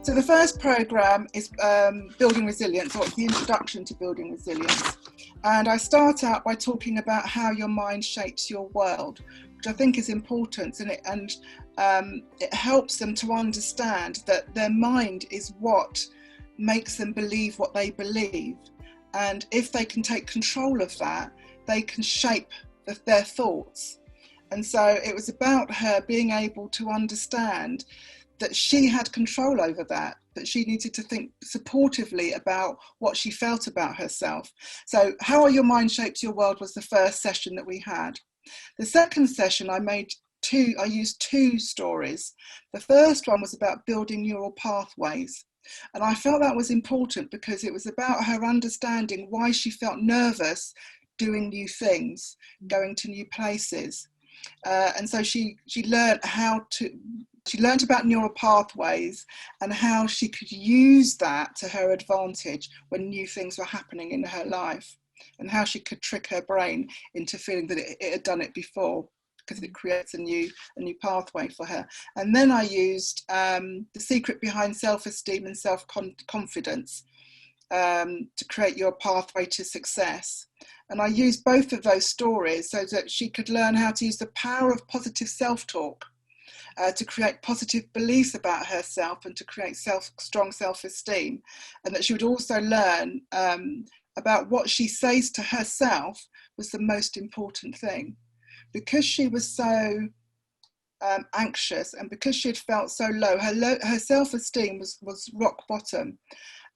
So the first program is Building Resilience, or the introduction to Building Resilience. And I start out by talking about how your mind shapes your world, which I think is important, and it helps them to understand that their mind is what makes them believe what they believe. And if they can take control of that, they can shape their thoughts. And so it was about her being able to understand that she had control over that she needed to think supportively about what she felt about herself. So how your mind shapes your world was the first session that we had. The second session I used two stories. The first one was about building neural pathways. And I felt that was important because it was about her understanding why she felt nervous doing new things, going to new places. And so she learned about neural pathways and how she could use that to her advantage when new things were happening in her life, and how she could trick her brain into feeling that it had done it before, because it creates a new pathway for her. And then I used the secret behind self-esteem and self-confidence to create your pathway to success. And I used both of those stories so that she could learn how to use the power of positive self-talk to create positive beliefs about herself and to create strong self-esteem. And that she would also learn about what she says to herself was the most important thing. Because she was so anxious, and because she had felt so low, her self-esteem was rock bottom.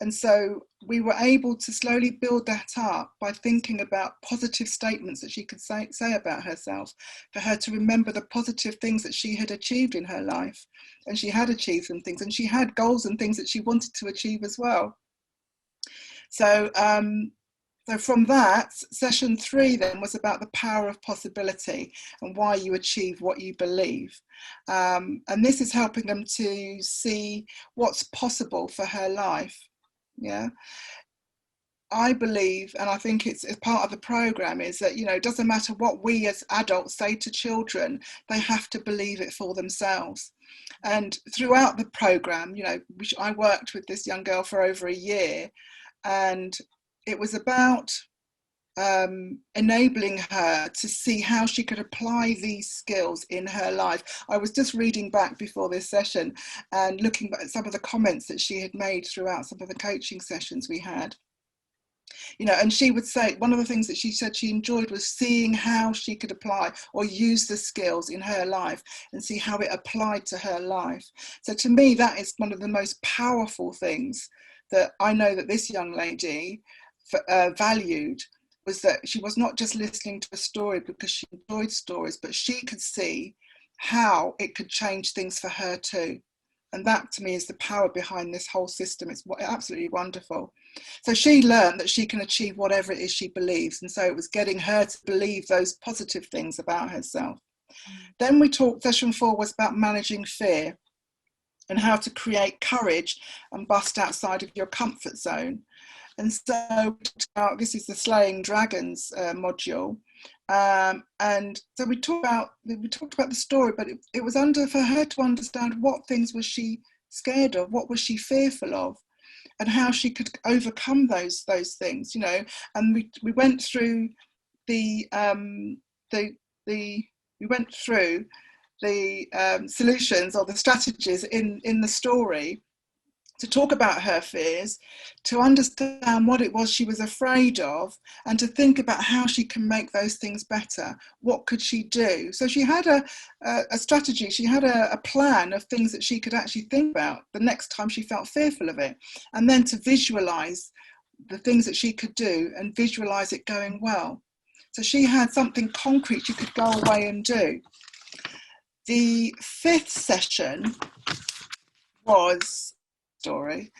And so we were able to slowly build that up by thinking about positive statements that she could say about herself, for her to remember the positive things that she had achieved in her life. And she had achieved some things, and she had goals and things that she wanted to achieve as well. So from that, session 3 then was about the power of possibility and why you achieve what you believe. And this is helping them to see what's possible for her life. Yeah, I believe, and I think it's part of the program, is that, it doesn't matter what we as adults say to children, they have to believe it for themselves. And throughout the program, I worked with this young girl for over a year, and it was about enabling her to see how she could apply these skills in her life. I was just reading back before this session and looking at some of the comments that she had made throughout some of the coaching sessions we had. And she would say one of the things that she said she enjoyed was seeing how she could apply or use the skills in her life and see how it applied to her life. So to me, that is one of the most powerful things that I know that this young lady valued, was that she was not just listening to a story because she enjoyed stories, but she could see how it could change things for her too. And that to me is the power behind this whole system. It's absolutely wonderful. So she learned that she can achieve whatever it is she believes. And so it was getting her to believe those positive things about herself. Then session 4 was about managing fear and how to create courage and bust outside of your comfort zone. And so this is the Slaying Dragons module. And so we talked about the story, but it was for her to understand what things was she scared of, what was she fearful of, and how she could overcome those things, And we went through the solutions or the strategies in the story, to talk about her fears, to understand what it was she was afraid of, and to think about how she can make those things better. What could she do? So she had a strategy, she had a plan of things that she could actually think about the next time she felt fearful of it, and then to visualize the things that she could do and visualize it going well. So she had something concrete she could go away and do. The 5th session was story,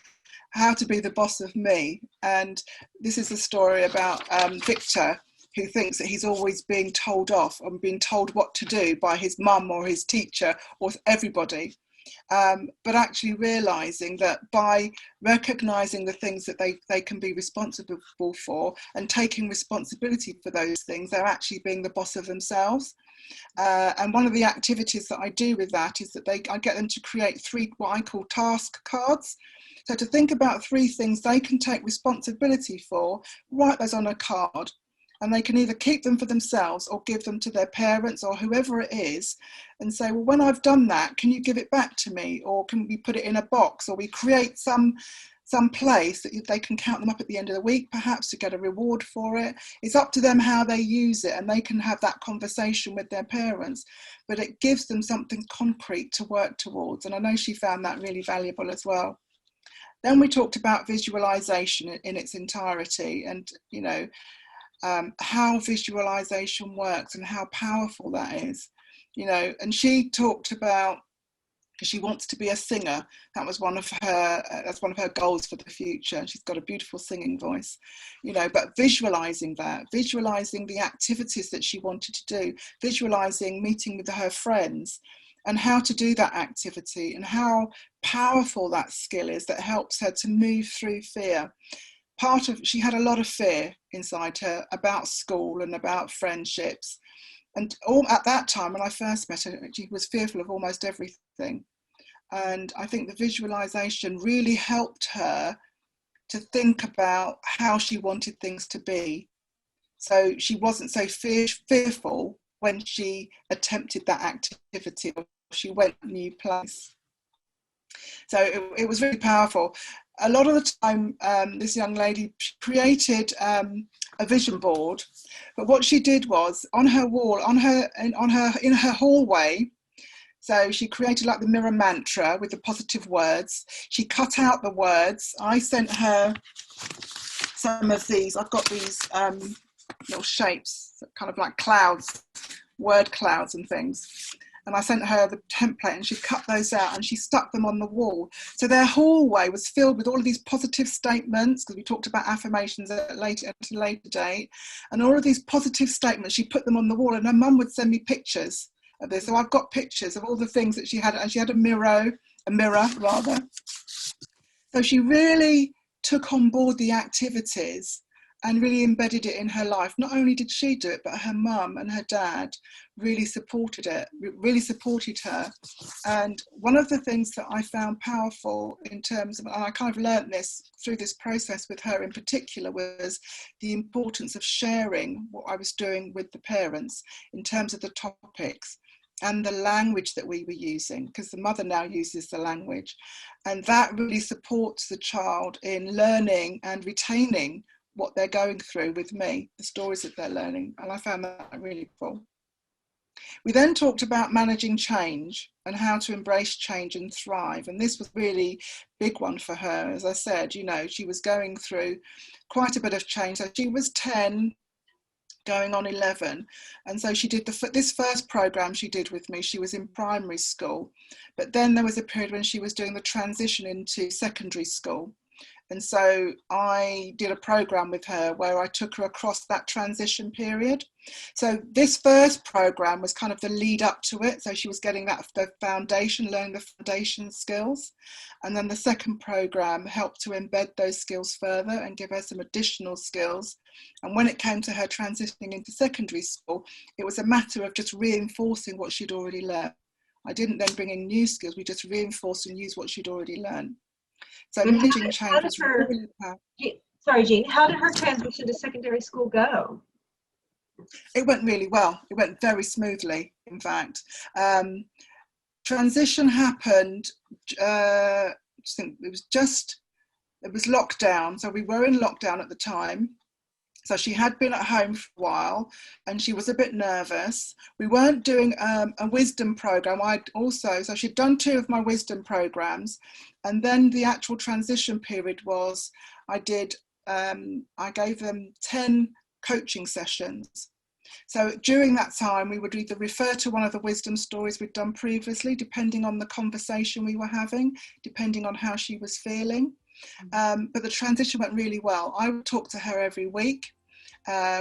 How to Be the Boss of Me. And this is a story about Victor, who thinks that he's always being told off and being told what to do by his mum or his teacher or everybody. but actually realizing that by recognizing the things that they can be responsible for and taking responsibility for those things, they're actually being the boss of themselves. And one of the activities that I do with that is that I get them to create 3 what I call task cards. So to think about 3 things they can take responsibility for, write those on a card, and they can either keep them for themselves or give them to their parents or whoever it is, and say, well, when I've done that, can you give it back to me? Or can we put it in a box? Or we create some place that they can count them up at the end of the week, perhaps, to get a reward for it. It's up to them how they use it, and they can have that conversation with their parents, but it gives them something concrete to work towards. And I know she found that really valuable as well. Then we talked about visualization in its entirety, and how visualization works and how powerful that is, and she talked about, because she wants to be a singer. That's one of her goals for the future. She's got a beautiful singing voice, but visualizing the activities that she wanted to do, visualizing meeting with her friends and how to do that activity, and how powerful that skill is that helps her to move through fear. She had a lot of fear inside her about school and about friendships. And at that time, when I first met her, she was fearful of almost everything. And I think the visualization really helped her to think about how she wanted things to be. So she wasn't so fearful when she attempted that activity, or she went to a new place. So it was really powerful. A lot of the time, this young lady created a vision board, but what she did was on her wall, in her hallway. So she created like the mirror mantra with the positive words. She cut out the words. I sent her some of these. I've got these little shapes, kind of like clouds, word clouds and things. And I sent her the template, and she cut those out and she stuck them on the wall. So their hallway was filled with all of these positive statements, because we talked about affirmations at a later date. And all of these positive statements, she put them on the wall, and her mum would send me pictures of this. So I've got pictures of all the things that she had, and she had a mirror. So she really took on board the activities and really embedded it in her life. Not only did she do it, but her mum and her dad really supported her. And one of the things that I found powerful in terms of, and I kind of learned this through this process with her in particular, was the importance of sharing what I was doing with the parents in terms of the topics and the language that we were using, because the mother now uses the language. And that really supports the child in learning and retaining what they're going through with me, the stories that they're learning. And I found that really cool. We then talked about managing change and how to embrace change and thrive. And this was really a big one for her. As I said, she was going through quite a bit of change. So she was 10, going on 11. And so she did this first program she did with me. She was in primary school, but then there was a period when she was doing the transition into secondary school. And so I did a program with her where I took her across that transition period. So this first program was kind of the lead up to it. So she was getting the foundation, learning the foundation skills. And then the second program helped to embed those skills further and give her some additional skills. And when it came to her transitioning into secondary school, it was a matter of just reinforcing what she'd already learned. I didn't then bring in new skills. We just reinforced and used what she'd already learned. So managing change was really powerful. Sorry, Jean, how did her transition to secondary school go? It went really well. It went very smoothly, in fact. Transition happened, I think it was lockdown. So we were in lockdown at the time. So she had been at home for a while and she was a bit nervous. We weren't doing a wisdom program. So she'd done 2 of my wisdom programs. And then the actual transition period was, I gave them 10 coaching sessions. So during that time, we would either refer to one of the wisdom stories we'd done previously, depending on the conversation we were having, depending on how she was feeling. But the transition went really well. I would talk to her every week.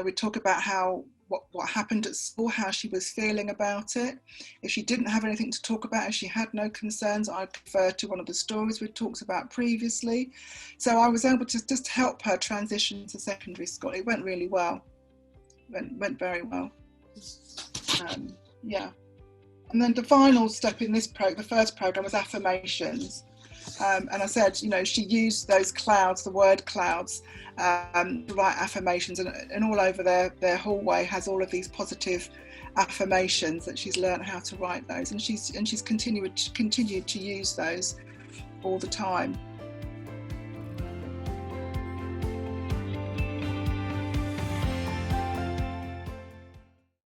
We'd talk about how what happened at school, how she was feeling about it. If she didn't have anything to talk about, if she had no concerns, I'd refer to one of the stories we talked about previously. So I was able to just help her transition to secondary school. It went really well. Went very well. Yeah. And then the final step in this the first program was affirmations. And I said, she used those clouds, the word clouds, to write affirmations, and all over their hallway has all of these positive affirmations that she's learned how to write those, and she's continued to use those all the time.